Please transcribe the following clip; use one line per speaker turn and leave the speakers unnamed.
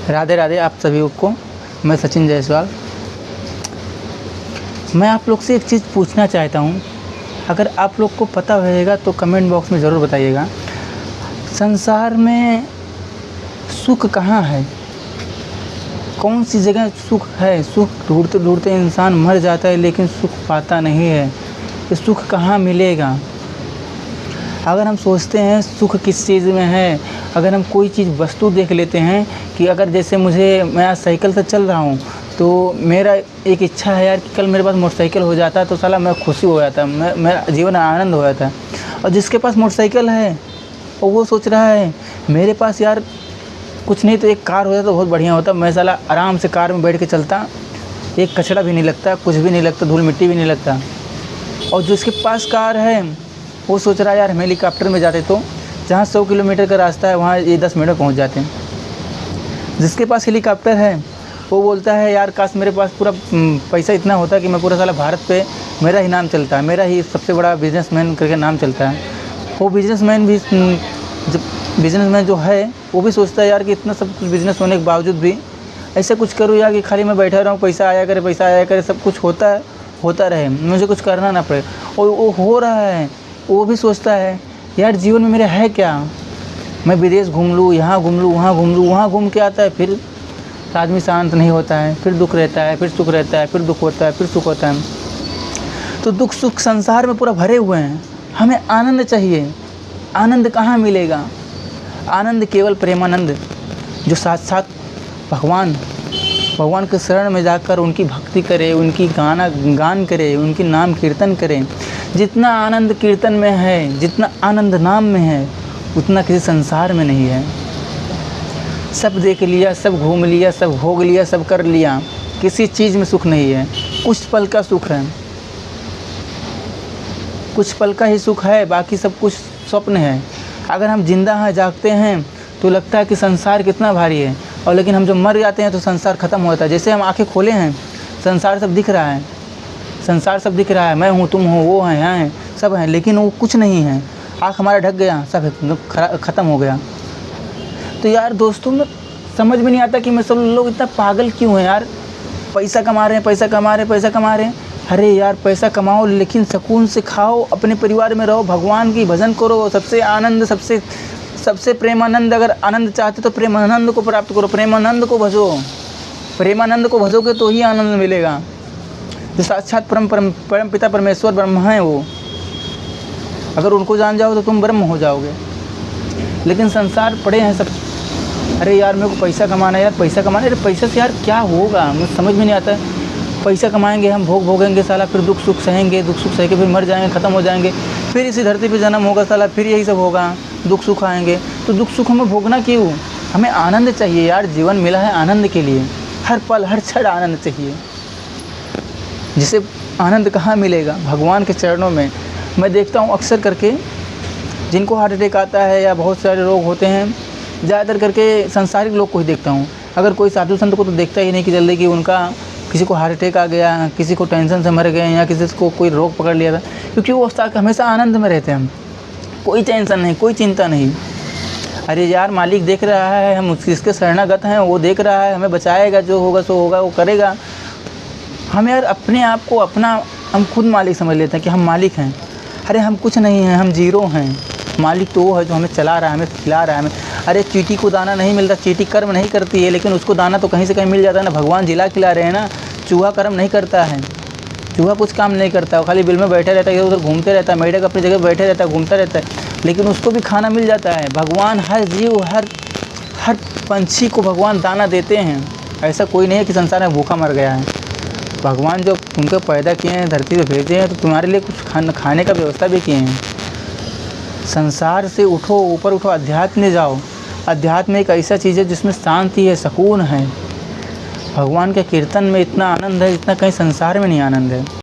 राधे राधे आप सभी को। मैं सचिन जायसवाल। मैं आप लोग से एक चीज़ पूछना चाहता हूँ, अगर आप लोग को पता रहेगा तो कमेंट बॉक्स में ज़रूर बताइएगा। संसार में सुख कहाँ है? कौन सी जगह सुख है? सुख ढूंढते ढूंढते इंसान मर जाता है लेकिन सुख पाता नहीं है। ये सुख कहाँ मिलेगा? अगर हम सोचते हैं सुख किस चीज़ में है, अगर हम कोई चीज़ वस्तु देख लेते हैं कि अगर जैसे मैं आज साइकिल से चल रहा हूँ तो मेरा एक इच्छा है यार कि कल मेरे पास मोटरसाइकिल हो जाता तो साला मैं खुशी हो जाता, मेरा जीवन आनंद हो जाता। और जिसके पास मोटरसाइकिल है और वो सोच रहा है मेरे पास यार कुछ नहीं तो एक कार हो जाता तो बहुत बढ़िया होता, मैं साला आराम से कार में बैठ के चलता, एक कचरा भी नहीं लगता, कुछ भी नहीं लगता, धूल मिट्टी भी नहीं लगता। और जिसके पास कार है वो सोच रहा है यार हम हेलीकॉप्टर में जाते तो जहाँ 100 किलोमीटर का रास्ता है वहाँ ये 10 मिनट में पहुँच जाते हैं। जिसके पास हेलीकॉप्टर है वो बोलता है यार काश मेरे पास पूरा पैसा इतना होता कि मैं पूरा साला भारत पे मेरा ही नाम चलता है, मेरा ही सबसे बड़ा बिजनेसमैन करके नाम चलता है। वो बिजनेसमैन जो है वो भी सोचता है यार कि इतना सब कुछ बिजनेस होने के बावजूद भी ऐसा कुछ करूँ यार कि खाली मैं बैठा रहूँ, पैसा आया करे, सब कुछ होता रहे, मुझे कुछ करना ना पड़े। और वो हो रहा है, वो भी सोचता है यार जीवन में मेरे है क्या, मैं विदेश घूम लूँ, यहाँ घूम लूँ, वहाँ घूम लूँ। वहाँ घूम के आता है फिर आदमी शांत नहीं होता है, फिर दुख रहता है, फिर सुख रहता है, फिर दुख होता है, फिर सुख होता है। तो दुख सुख संसार में पूरा भरे हुए हैं। हमें आनंद चाहिए। आनंद कहाँ मिलेगा? आनंद केवल प्रेमानंद जो साथ भगवान के शरण में जाकर उनकी भक्ति करे, उनकी गान करे, उनकी नाम कीर्तन करें। जितना आनंद कीर्तन में है, जितना आनंद नाम में है, उतना किसी संसार में नहीं है। सब देख लिया, सब घूम लिया, सब भोग लिया, सब कर लिया, किसी चीज़ में सुख नहीं है। कुछ पल का सुख है, कुछ पल का ही सुख है, बाकी सब कुछ स्वप्न है। अगर हम जिंदा हैं, जागते हैं तो लगता है कि संसार कितना भारी है, और लेकिन हम जब मर जाते हैं तो संसार ख़त्म होता है। जैसे हम आंखें खोले हैं, संसार सब दिख रहा है, मैं हूँ, तुम हो, वो हैं, यहाँ हैं, सब हैं, लेकिन वो कुछ नहीं है। आँख हमारा ढक गया, सब ख़त्म हो गया। तो यार दोस्तों, मैं समझ में नहीं आता कि मैं सब लोग इतना पागल क्यों हैं यार। पैसा कमा रहे हैं। अरे यार पैसा कमाओ लेकिन सुकून से खाओ, अपने परिवार में रहो, भगवान की भजन करो, सबसे प्रेमानंद। अगर आनंद चाहते तो प्रेमानंद को प्राप्त करो, प्रेमानंद को भजोगे तो ही आनंद मिलेगा। जो साक्षात परम पिता परमेश्वर ब्रह्म हैं, वो अगर उनको जान जाओ तो तुम ब्रह्म हो जाओगे। लेकिन संसार पड़े हैं सब, अरे यार मेरे को पैसा कमाना है, अरे पैसे से यार क्या होगा, मुझे समझ में नहीं आता है। पैसा कमाएंगे हम, भोगेंगे साला, फिर दुख सुख सह के फिर मर जाएंगे, ख़त्म हो जाएंगे, फिर इसी धरती पे जन्म होगा साला, फिर यही सब होगा, दुख सुख आएंगे। तो दुख सुख हमें भोगना क्यों? हमें आनंद चाहिए यार। जीवन मिला है आनंद के लिए, हर पल हर क्षण आनंद चाहिए। जिसे आनंद कहाँ मिलेगा? भगवान के चरणों में। मैं देखता हूँ अक्सर करके जिनको हार्ट अटैक आता है या बहुत सारे रोग होते हैं, ज़्यादातर करके संसारिक लोग को ही देखता हूँ। अगर कोई साधु संत को तो देखता ही नहीं कि जल्दी कि उनका किसी को हार्ट अटैक आ गया, किसी को टेंशन से मर गए, या किसी को कोई रोग पकड़ लिया था, क्योंकि वो हमेशा आनंद में रहते हैं। कोई टेंशन नहीं, कोई चिंता नहीं। अरे यार मालिक देख रहा है, हम उसके शरणागत हैं, वो देख रहा है, हमें बचाएगा, जो होगा सो होगा, वो करेगा। हम यार अपने आप को हम खुद मालिक समझ लेते हैं कि हम मालिक हैं। अरे हम कुछ नहीं हैं, हम जीरो हैं। मालिक तो वो है जो हमें चला रहा है, हमें खिला रहा है, हमें। अरे चींटी को दाना नहीं मिलता, चींटी कर्म नहीं करती है, लेकिन उसको दाना तो कहीं से कहीं मिल जाता है ना। भगवान जिला खिला रहे हैं ना। चूहा कर्म नहीं करता है, चूहा कुछ काम नहीं करता, वो खाली बिल में बैठा रहता है, इधर उधर घूमते रहता है, मेढक अपनी जगह बैठे रहता है, घूमता रहता है, लेकिन उसको भी खाना मिल जाता है। भगवान हर जीव, हर पंछी को भगवान दाना देते हैं। ऐसा कोई नहीं है कि संसार में भूखा मर गया है। भगवान जो तुमको पैदा किए हैं, धरती पे भेजे हैं, तो तुम्हारे लिए कुछ खाने का व्यवस्था भी किए हैं। संसार से उठो, ऊपर उठो, अध्यात्म में जाओ। अध्यात्म एक ऐसा चीज़ है जिसमें शांति है, सुकून है। भगवान के कीर्तन में इतना आनंद है जितना कहीं संसार में नहीं आनंद है।